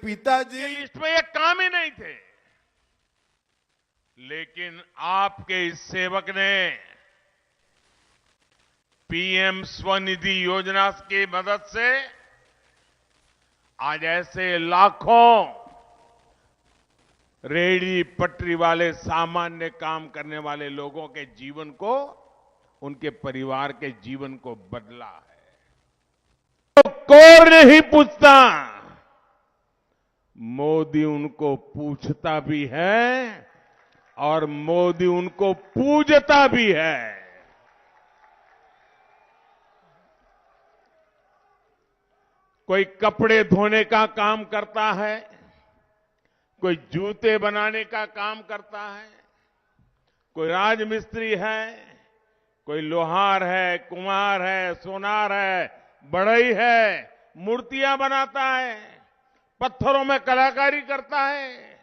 पिताजी लिस्ट में ये काम ही नहीं थे, लेकिन आपके इस सेवक ने पीएम स्वनिधि योजना की मदद से आज ऐसे लाखों रेहड़ी पटरी वाले सामान्य काम करने वाले लोगों के जीवन को, उनके परिवार के जीवन को बदला है। तो कौन नहीं पूछता, मोदी उनको पूछता भी है और मोदी उनको पूजता भी है। कोई कपड़े धोने का काम करता है, कोई जूते बनाने का काम करता है, कोई राजमिस्त्री है, कोई लोहार है, कुम्हार है, सोनार है, बढ़ई है, मूर्तियां बनाता है, पत्थरों में कलाकारी करता है।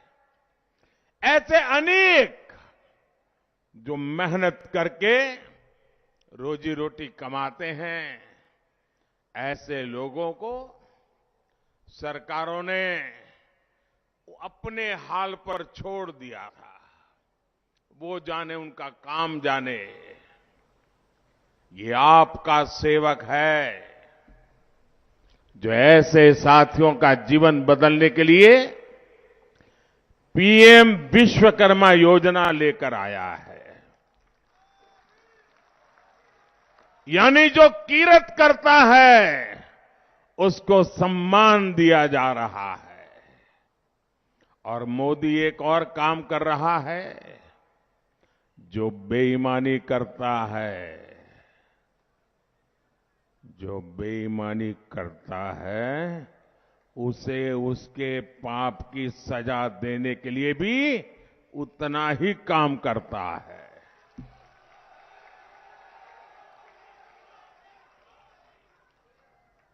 ऐसे अनेक जो मेहनत करके रोजी रोटी कमाते हैं, ऐसे लोगों को सरकारों ने अपने हाल पर छोड़ दिया था। वो जाने, उनका काम जाने। ये आपका सेवक है जो ऐसे साथियों का जीवन बदलने के लिए पीएम विश्वकर्मा योजना लेकर आया है। यानी जो किरत करता है उसको सम्मान दिया जा रहा है। और मोदी एक और काम कर रहा है, जो बेईमानी करता है, जो बेईमानी करता है उसे उसके पाप की सजा देने के लिए भी उतना ही काम करता है।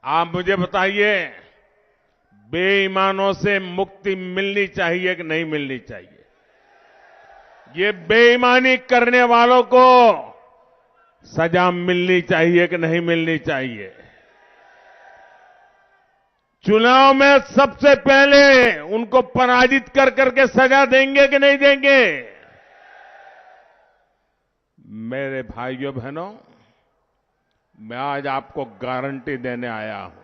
आप मुझे बताइए, बेईमानों से मुक्ति मिलनी चाहिए कि नहीं मिलनी चाहिए? ये बेईमानी करने वालों को सजा मिलनी चाहिए कि नहीं मिलनी चाहिए? चुनाव में सबसे पहले उनको पराजित कर करके सजा देंगे कि नहीं देंगे? मेरे भाइयों बहनों, मैं आज आपको गारंटी देने आया हूं।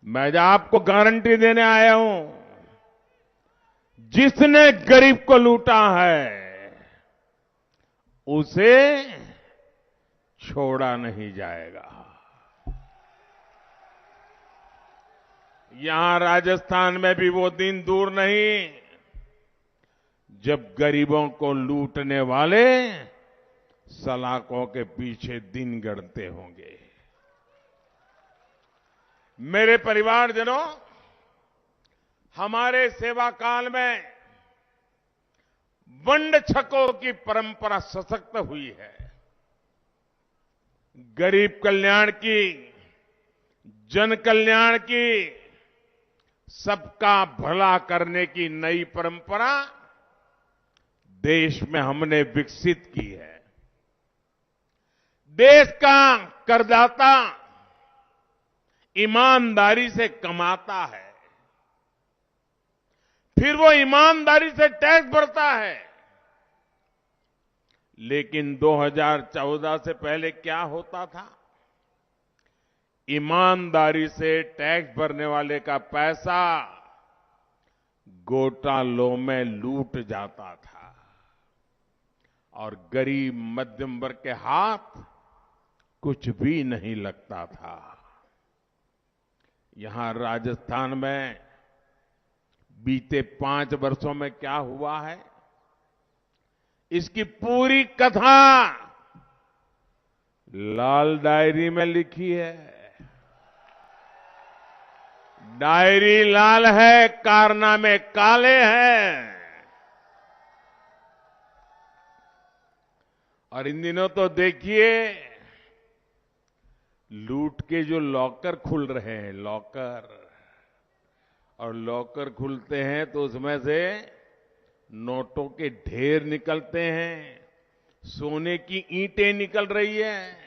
मैं आज आपको गारंटी देने आया हूं, जिसने गरीब को लूटा है उसे छोड़ा नहीं जाएगा। यहां राजस्थान में भी वो दिन दूर नहीं जब गरीबों को लूटने वाले सलाखों के पीछे दिन गढ़ते होंगे। मेरे परिवारजनों, हमारे सेवा काल में वंड छकों की परंपरा सशक्त हुई है। गरीब कल्याण की, जन कल्याण की, सबका भला करने की नई परंपरा देश में हमने विकसित की है। देश का करदाता ईमानदारी से कमाता है, फिर वो ईमानदारी से टैक्स भरता है। लेकिन 2014 से पहले क्या होता था? ईमानदारी से टैक्स भरने वाले का पैसा घोटालों में लूट जाता था और गरीब मध्यम वर्ग के हाथ कुछ भी नहीं लगता था। यहां राजस्थान में बीते 5 वर्षों में क्या हुआ है, इसकी पूरी कथा लाल डायरी में लिखी है। डायरी लाल है, कारनामे काले हैं। और इन दिनों तो देखिए, लूट के जो लॉकर खुल रहे हैं, लॉकर, और लॉकर खुलते हैं तो उसमें से नोटों के ढेर निकलते हैं, सोने की ईंटें निकल रही है।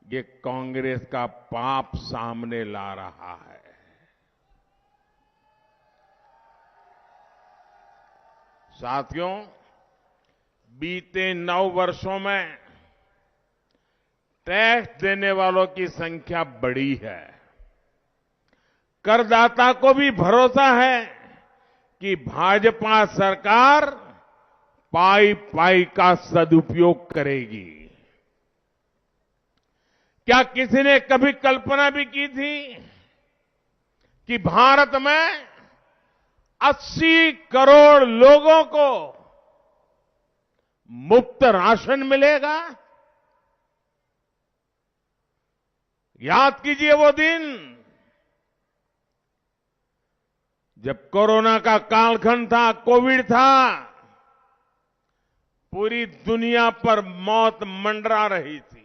ये कांग्रेस का पाप सामने ला रहा है। साथियों, बीते 9 वर्षों में टैक्स देने वालों की संख्या बढ़ी है। करदाता को भी भरोसा है कि भाजपा सरकार पाई पाई का सदुपयोग करेगी। क्या किसी ने कभी कल्पना भी की थी कि भारत में 80 करोड़ लोगों को मुफ्त राशन मिलेगा? याद कीजिए वो दिन जब कोरोना का कालखंड था, कोविड था, पूरी दुनिया पर मौत मंडरा रही थी।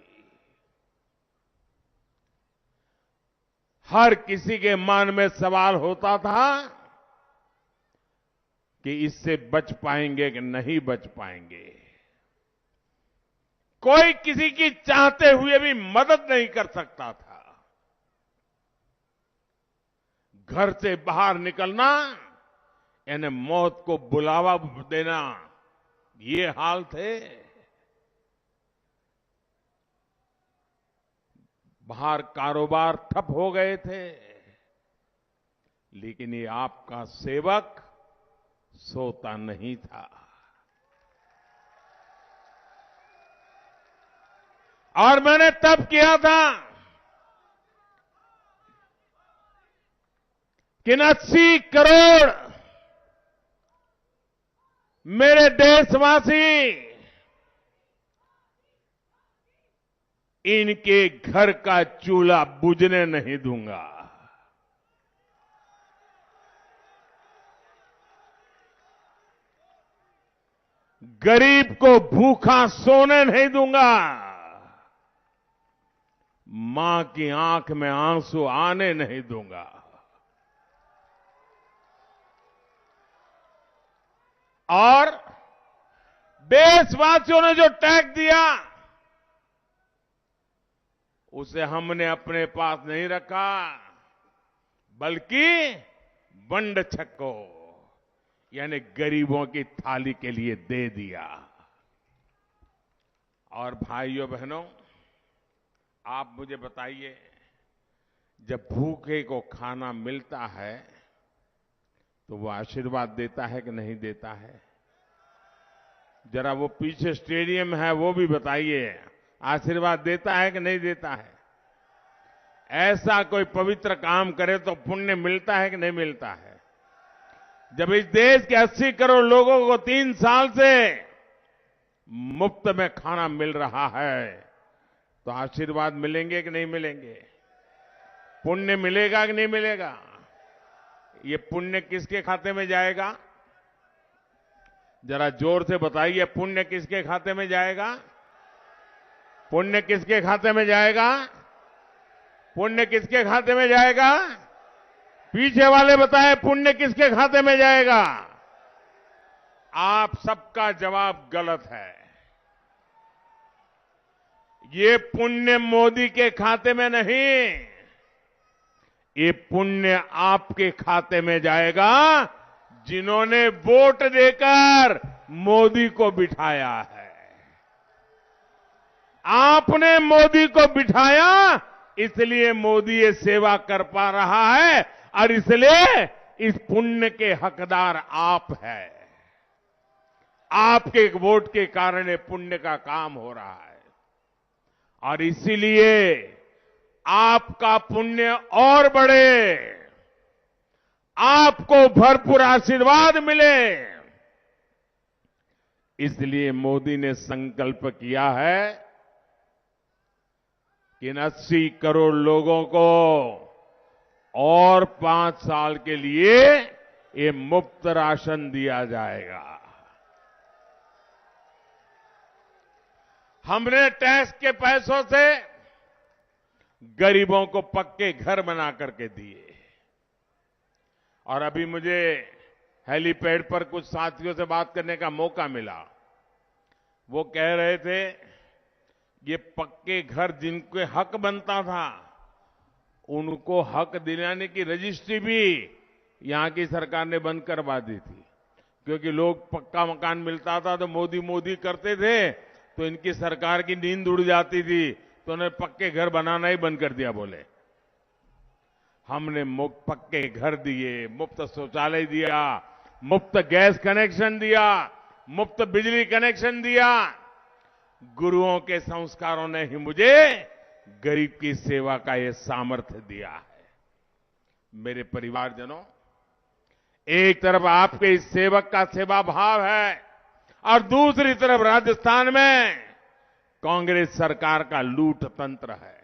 हर किसी के मन में सवाल होता था कि इससे बच पाएंगे कि नहीं बच पाएंगे। कोई किसी की चाहते हुए भी मदद नहीं कर सकता था। घर से बाहर निकलना यानी मौत को बुलावा देना, ये हाल थे। बाहर कारोबार ठप हो गए थे, लेकिन ये आपका सेवक सोता नहीं था। और मैंने तब किया था कि 80 करोड़ मेरे देशवासी इनके घर का चूल्हा बुझने नहीं दूंगा। गरीब को भूखा सोने नहीं दूंगा। मां की आंख में आंसू आने नहीं दूंगा। और देशवासियों ने जो टैक्स दिया उसे हमने अपने पास नहीं रखा, बल्कि बंड छक्को यानी गरीबों की थाली के लिए दे दिया। और भाइयों बहनों, आप मुझे बताइए, जब भूखे को खाना मिलता है तो वो आशीर्वाद देता है कि नहीं देता है? जरा वो पीछे स्टेडियम है, वो भी बताइए, आशीर्वाद देता है कि नहीं देता है? ऐसा कोई पवित्र काम करे तो पुण्य मिलता है कि नहीं मिलता है? जब इस देश के 80 करोड़ लोगों को 3 साल से मुफ्त में खाना मिल रहा है, तो आशीर्वाद मिलेंगे कि नहीं मिलेंगे? पुण्य मिलेगा कि नहीं मिलेगा? ये पुण्य किसके खाते में जाएगा? जरा जोर से बताइए, पुण्य किसके खाते में जाएगा? पुण्य किसके खाते में जाएगा? पुण्य किसके खाते में जाएगा? पीछे वाले बताएं, पुण्य किसके खाते में जाएगा? आप सबका जवाब गलत है। ये पुण्य मोदी के खाते में नहीं, ये पुण्य आपके खाते में जाएगा, जिन्होंने वोट देकर मोदी को बिठाया है। आपने मोदी को बिठाया, इसलिए मोदी ये सेवा कर पा रहा है, और इसलिए इस पुण्य के हकदार आप हैं। आपके वोट के कारण ये पुण्य का काम हो रहा है, और इसीलिए आपका पुण्य और बढ़े, आपको भरपूर आशीर्वाद मिले, इसलिए मोदी ने संकल्प किया है कि इन 80 करोड़ लोगों को और 5 साल के लिए ये मुफ्त राशन दिया जाएगा। हमने टैक्स के पैसों से गरीबों को पक्के घर बना करके दिए। और अभी मुझे हेलीपैड पर कुछ साथियों से बात करने का मौका मिला। वो कह रहे थे, ये पक्के घर जिनके हक बनता था, उनको हक दिलाने की रजिस्ट्री भी यहां की सरकार ने बंद करवा दी थी। क्योंकि लोग पक्का मकान मिलता था तो मोदी मोदी करते थे, तो इनकी सरकार की नींद उड़ जाती थी, तो उन्होंने पक्के घर बनाना ही बंद कर दिया। बोले हमने मुफ्त पक्के घर दिए, मुफ्त शौचालय दिया, मुफ्त गैस कनेक्शन दिया, मुफ्त बिजली कनेक्शन दिया। गुरुओं के संस्कारों ने ही मुझे गरीब की सेवा का ये सामर्थ्य दिया है। मेरे परिवारजनों, एक तरफ आपके इस सेवक का सेवा भाव है और दूसरी तरफ राजस्थान में कांग्रेस सरकार का लूट तंत्र है।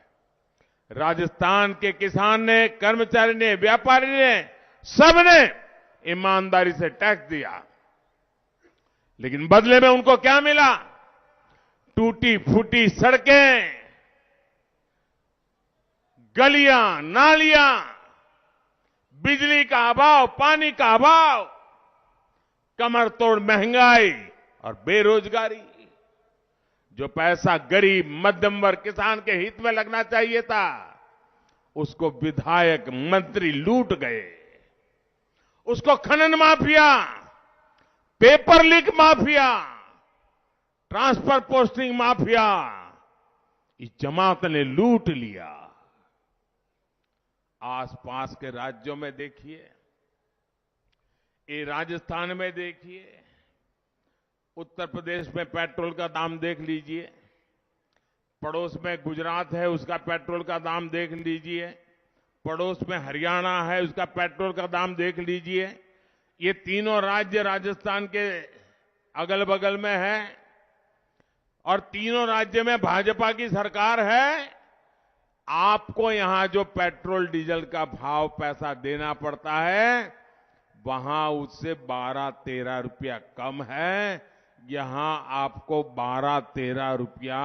राजस्थान के किसान ने, कर्मचारी ने, व्यापारी ने, सबने ईमानदारी से टैक्स दिया, लेकिन बदले में उनको क्या मिला? टूटी फूटी सड़कें, गलियां, नालियां, बिजली का अभाव, पानी का अभाव, कमर तोड़ महंगाई और बेरोजगारी। जो पैसा गरीब मध्यम वर्ग किसान के हित में लगना चाहिए था, उसको विधायक मंत्री लूट गए। उसको खनन mafia, paper leak mafia, transfer posting mafia, इस जमात ने लूट लिया। आसपास के राज्यों में देखिए, ये राजस्थान में देखिए, उत्तर प्रदेश में पेट्रोल का दाम देख लीजिए, पड़ोस में गुजरात है, उसका पेट्रोल का दाम देख लीजिए, पड़ोस में हरियाणा है, उसका पेट्रोल का दाम देख लीजिए। ये तीनों राज्य राजस्थान के अगल बगल में है और तीनों राज्य में भाजपा की सरकार है। आपको यहां जो पेट्रोल डीजल का भाव पैसा देना पड़ता है, वहां उससे 12-13 रुपया कम है। यहां आपको 12-13 रुपया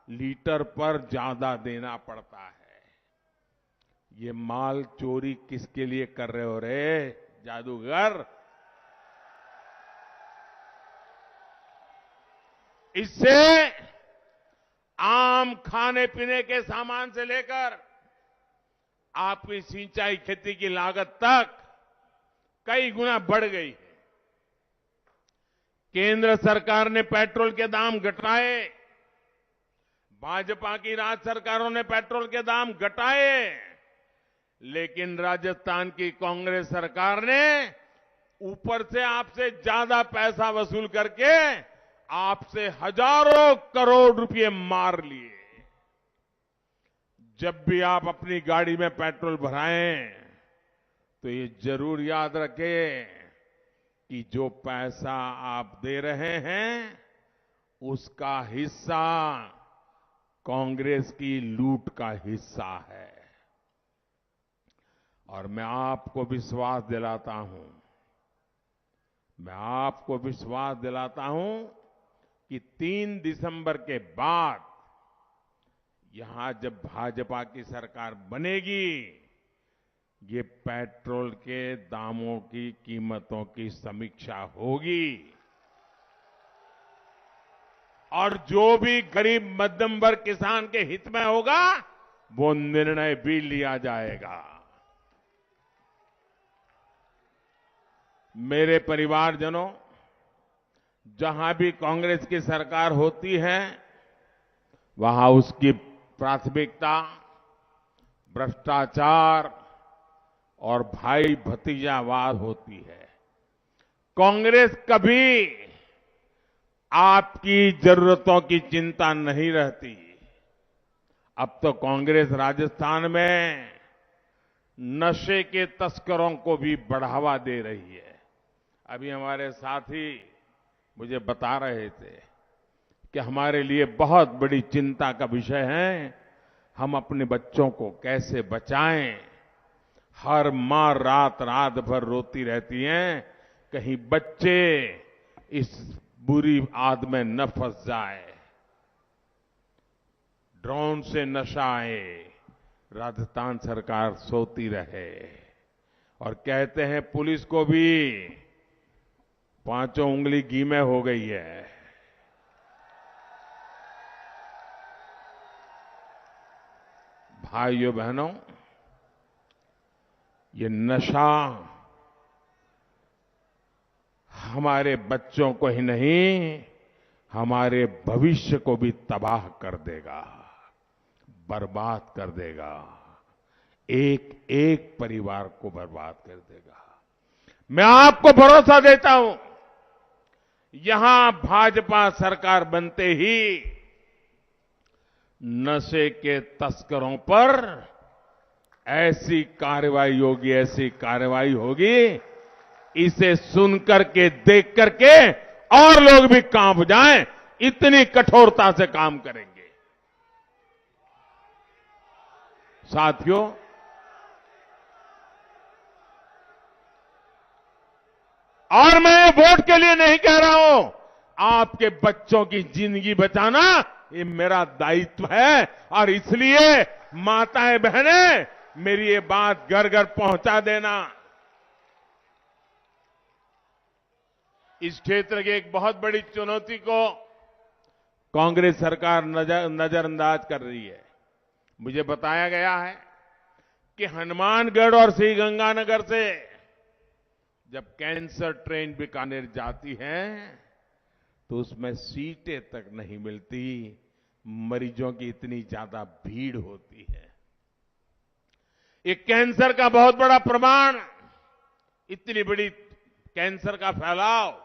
लीटर पर ज्यादा देना पड़ता है। ये माल चोरी किसके लिए कर रहे हो रे जादूगर? इससे आम खाने पीने के सामान से लेकर आपकी सिंचाई खेती की लागत तक कई गुना बढ़ गई है। केंद्र सरकार ने पेट्रोल के दाम घटाए, भाजपा की राज्य सरकारों ने पेट्रोल के दाम घटाए, लेकिन राजस्थान की कांग्रेस सरकार ने ऊपर से आपसे ज्यादा पैसा वसूल करके आपसे हजारों करोड़ रुपए मार लिए। जब भी आप अपनी गाड़ी में पेट्रोल भराएं तो ये जरूर याद रखें कि जो पैसा आप दे रहे हैं उसका हिस्सा कांग्रेस की लूट का हिस्सा है। और मैं आपको विश्वास दिलाता हूं कि 3 दिसंबर के बाद यहां जब भाजपा की सरकार बनेगी, ये पेट्रोल के दामों की कीमतों की समीक्षा होगी और जो भी गरीब मध्यम वर्ग किसान के हित में होगा वो निर्णय भी लिया जाएगा। मेरे परिवारजनों, जहां भी कांग्रेस की सरकार होती है वहां उसकी प्राथमिकता भ्रष्टाचार और भाई भतीजावाद होती है। कांग्रेस कभी आपकी जरूरतों की चिंता नहीं रहती। अब तो कांग्रेस राजस्थान में नशे के तस्करों को भी बढ़ावा दे रही है। अभी हमारे साथी मुझे बता रहे थे कि हमारे लिए बहुत बड़ी चिंता का विषय है हम अपने बच्चों को कैसे बचाएं। हर मां रात रात भर रोती रहती हैं कहीं बच्चे इस बुरी आद में न फंस जाए। ड्रोन से नशा आए, राजस्थान सरकार सोती रहे और कहते हैं पुलिस को भी 5 उंगली घी में हो गई है। भाइयों बहनों, ये नशा हमारे बच्चों को ही नहीं, हमारे भविष्य को भी तबाह कर देगा, बर्बाद कर देगा, एक एक परिवार को बर्बाद कर देगा। मैं आपको भरोसा देता हूं, यहां भाजपा सरकार बनते ही नशे के तस्करों पर ऐसी कार्रवाई होगी, इसे सुन करके, देख करके और लोग भी कांप जाएं, इतनी कठोरता से काम करेंगे। साथियों, और मैं वोट के लिए नहीं कह रहा हूं, आपके बच्चों की जिंदगी बचाना ये मेरा दायित्व है, और इसलिए माताएं बहनें, मेरी ये बात घर घर पहुंचा देना। इस क्षेत्र की एक बहुत बड़ी चुनौती को कांग्रेस सरकार नजरअंदाज कर रही है। मुझे बताया गया है कि हनुमानगढ़ और श्रीगंगानगर से जब कैंसर ट्रेन बीकानेर जाती है तो उसमें सीटें तक नहीं मिलती, मरीजों की इतनी ज्यादा भीड़ होती है। ये कैंसर का बहुत बड़ा प्रमाण, इतनी बड़ी कैंसर का फैलाव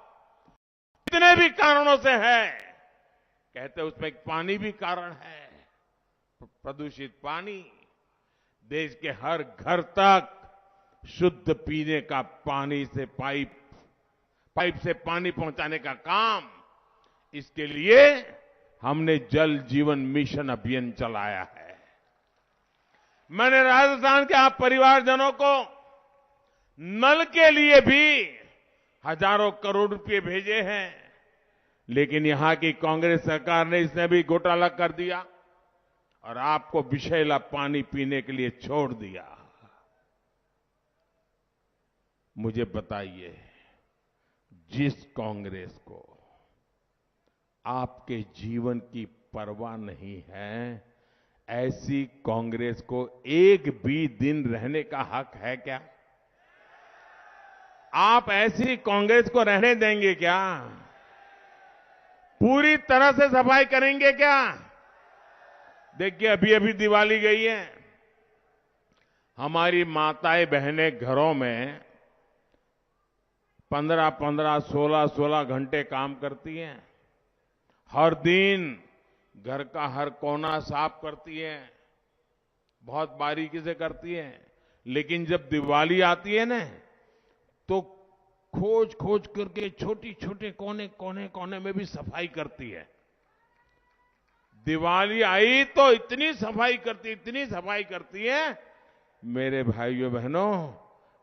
इतने भी कारणों से है। कहते उसमें एक पानी भी कारण है, प्रदूषित पानी। देश के हर घर तक शुद्ध पीने का पानी से पाइप से पानी पहुंचाने का काम, इसके लिए हमने जल जीवन मिशन अभियान चलाया है। मैंने राजस्थान के आप परिवारजनों को नल के लिए भी हजारों करोड़ रुपए भेजे हैं, लेकिन यहां की कांग्रेस सरकार ने इसने भी घोटाला कर दिया और आपको विषैला पानी पीने के लिए छोड़ दिया। मुझे बताइए, जिस कांग्रेस को आपके जीवन की परवाह नहीं है, ऐसी कांग्रेस को एक भी दिन रहने का हक है क्या? आप ऐसी कांग्रेस को रहने देंगे क्या? पूरी तरह से सफाई करेंगे क्या? देखिए, अभी अभी दिवाली गई है, हमारी माताएं बहनें घरों में 15-15, 16-16 घंटे काम करती हैं। हर दिन घर का हर कोना साफ करती हैं, बहुत बारीकी से करती हैं। लेकिन जब दिवाली आती है ना, तो खोज खोज करके छोटी छोटे कोने में भी सफाई करती है। दिवाली आई तो इतनी सफाई करती है, मेरे भाइयों बहनों,